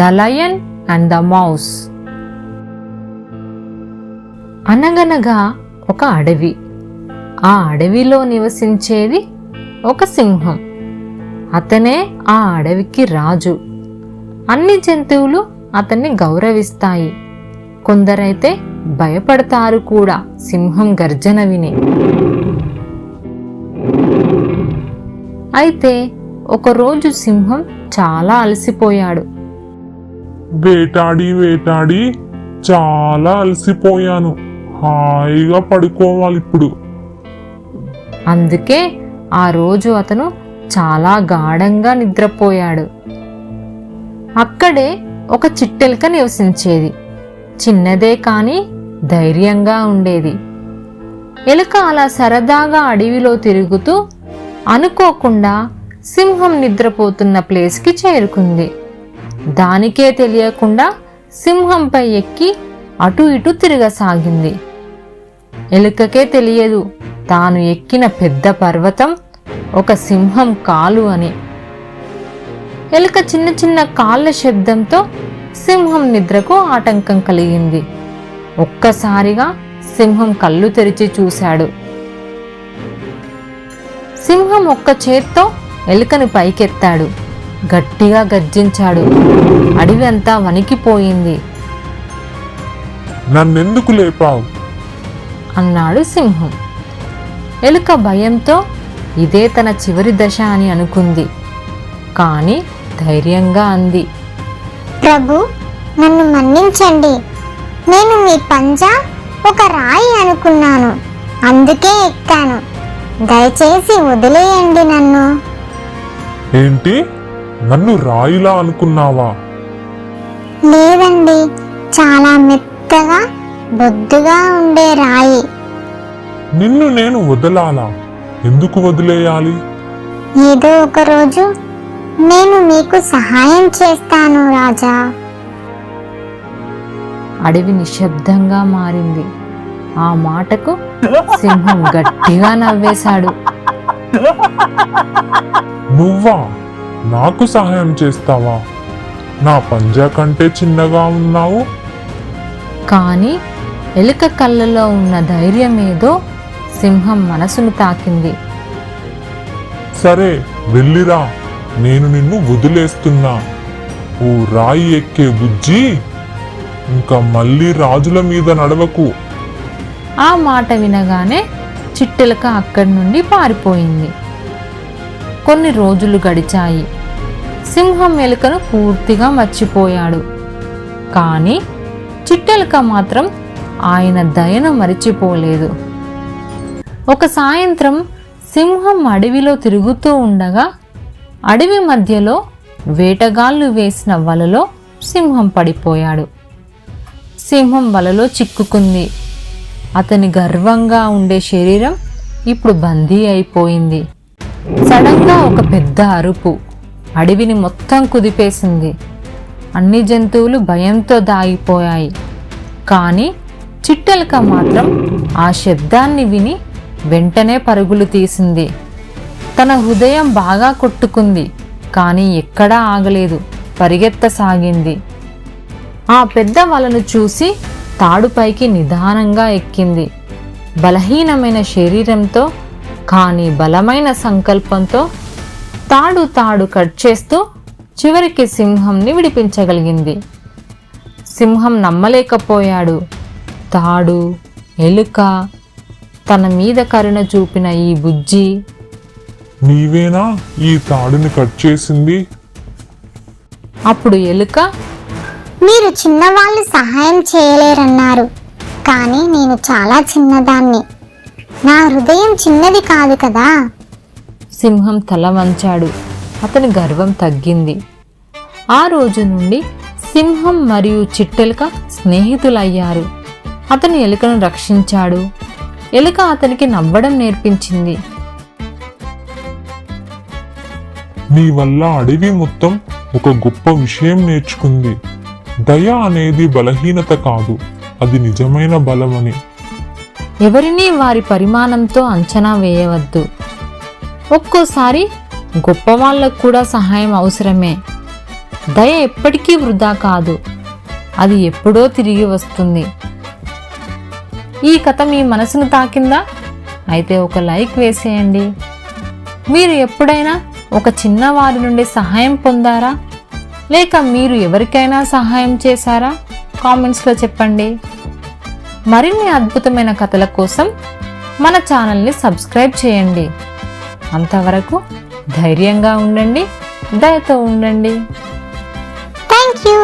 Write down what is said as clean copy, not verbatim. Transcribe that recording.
The lion and the mouse. అనగనగా ఒక అడవి. ఆ అడవిలో నివసించేది ఒక సింహం. అతనే ఆ అడవికి రాజు. అన్ని జంతువులు అతన్ని గౌరవిస్తాయి. కొందరైతే భయపడతారు కూడా సింహం గర్జన విని. అయితే ఒకరోజు సింహం చాలా అలసిపోయాడు. వేటాడి వేటాడి చాలా అలసిపోయాను, హాయిగా పడుకోవాలి ఇప్పుడు. అందుకే ఆ రోజు అతను చాలా గాఢంగా నిద్రపోయాడు. అక్కడే ఒక చిట్టెలుక నివసించేది. చిన్నదే కాని ధైర్యంగా ఉండేది. ఎలుక అలా సరదాగా అడవిలో తిరుగుతూ అనుకోకుండా సింహం నిద్రపోతున్న ప్లేస్కి చేరుకుంది. దానికే తెలియకుండా సింహంపై ఎక్కి అటు ఇటు తిరగసాగింది. ఎలుకకే తెలియదు తాను ఎక్కిన పెద్ద పర్వతం ఒక సింహం కాలు అని. ఎలుక చిన్న చిన్న కాళ్ళ శబ్దంతో సింహం నిద్రకు ఆటంకం కలిగింది. ఒక్కసారిగా సింహం కళ్ళు తెరిచి చూశాడు. సింహం ఒక్క చేత్తో ఎలుకను పైకెత్తాడు. గట్టిగా గర్జించాడు. అడవి అంతా వణికిపోయింది. నన్నెందుకు లేపావు అన్నాడు సింహం. ఎలుక భయంతో ఇదే తన చివరి దశ అని అనుకుంది. కానీ ధైర్యంగా అంది, ప్రభు, నన్ను మన్నించండి. నేను మీ పంజా ఒక రాయి అనుకున్నాను, అందుకే ఎక్కాను. దయచేసి వదిలేయండి నన్ను. ఏంటి, నన్ను రాయిలా అనుకున్నావా? లేదండి, చాలా మెత్తగా బొద్దుగా ఉండే రాయి. నిన్ను నేను వదలాలా? ఎందుకు వదిలేయాలి? ఏదో ఒక రోజు నేను మీకు సహాయం చేస్తాను రాజా. అడవి నిశ్శబ్దంగా మారింది. ఆ మాటకు సింహం గట్టిగా నవ్వేశాడు. నువ్వా నాకు సహాయం చేస్తావా? నా పంజా కంటే చిన్నగా ఉన్నావు. కానీ ఎలుక కళ్ళలో ఉన్న ధైర్యం ఏదో సింహం మనసును తాకింది. సరే వెళ్ళిరా, నేను నిన్ను వదిలేస్తున్నా. ఓ రాయి ఎక్కే బుజ్జి, ఇంకా మళ్ళీ రాజుల మీద నడవకు. ఆ మాట వినగానే చిట్టెలుక అక్కడి నుండి పారిపోయింది. కొన్ని రోజులు గడిచాయి. సింహం ఎలుకను పూర్తిగా మర్చిపోయాడు. కానీ చిట్టెలుక మాత్రం ఆయన దయను మరిచిపోలేదు. ఒక సాయంత్రం సింహం అడవిలో తిరుగుతూ ఉండగా అడవి మధ్యలో వేటగాళ్ళు వేసిన వలలో సింహం పడిపోయాడు. సింహం వలలో చిక్కుకుంది. అతని గర్వంగా ఉండే శరీరం ఇప్పుడు బందీ అయిపోయింది. సడన్గా ఒక పెద్ద అరుపు అడవిని మొత్తం కుదిపేసింది. అన్ని జంతువులు భయంతో దాగిపోయాయి. కానీ చిట్టెలుక మాత్రం ఆ శబ్దాన్ని విని వెంటనే పరుగులు తీసింది. తన హృదయం బాగా కొట్టుకుంది. కానీ ఎక్కడా ఆగలేదు, పరిగెత్తసాగింది. ఆ పెద్ద వలను చూసి తాడుపైకి నిదానంగా ఎక్కింది. బలహీనమైన శరీరంతో కానీ బలమైన సంకల్పంతో తాడు కట్ చేస్తూ చివరికి సింహంని విడిపించగలిగింది. సింహం నమ్మలేకపోయాడు. తాడు, ఎలుక, తన మీద కరుణ చూపిన ఈ బుజ్జి. నీవేనా ఈ తాడుని కట్ చేసింది? అప్పుడు ఎలుక, మీరు చిన్నవాళ్ళు సహాయం చేయలేరన్నారు, కానీ నేను చాలా చిన్నదాన్ని. నా హృదయం చిన్నది కాదు కదా. సింహం తల వంచాడు. అతని గర్వం తగ్గింది. ఆ రోజు నుండి సింహం మరియు చిట్టెలుక స్నేహితులయ్యారు. అతను ఎలుకను రక్షించాడు. ఎలుక అతనికి నవ్వడం నేర్పించింది. నీ వల్ల అడవి మొత్తం ఒక గొప్ప విషయం నేర్చుకుంది. దయ అనేది బలహీనత కాదు, అది నిజమైన బలమని. ఎవరినీ వారి పరిమాణంతో అంచనా వేయవద్దు. ఒక్కోసారి గొప్ప వాళ్ళకు కూడా సహాయం అవసరమే. దయ ఎప్పటికీ వృధా కాదు, అది ఎప్పుడో తిరిగి వస్తుంది. ఈ కథ మీ మనసును తాకిందా? అయితే ఒక లైక్ వేసేయండి. మీరు ఎప్పుడైనా ఒక చిన్నవారి నుండి సహాయం పొందారా? లేక మీరు ఎవరికైనా సహాయం చేశారా? కామెంట్స్లో చెప్పండి. మరిన్ని అద్భుతమైన కథల కోసం మన ఛానల్ని సబ్స్క్రైబ్ చేయండి. అంతవరకు ధైర్యంగా ఉండండి, దయతో ఉండండి. Thank you.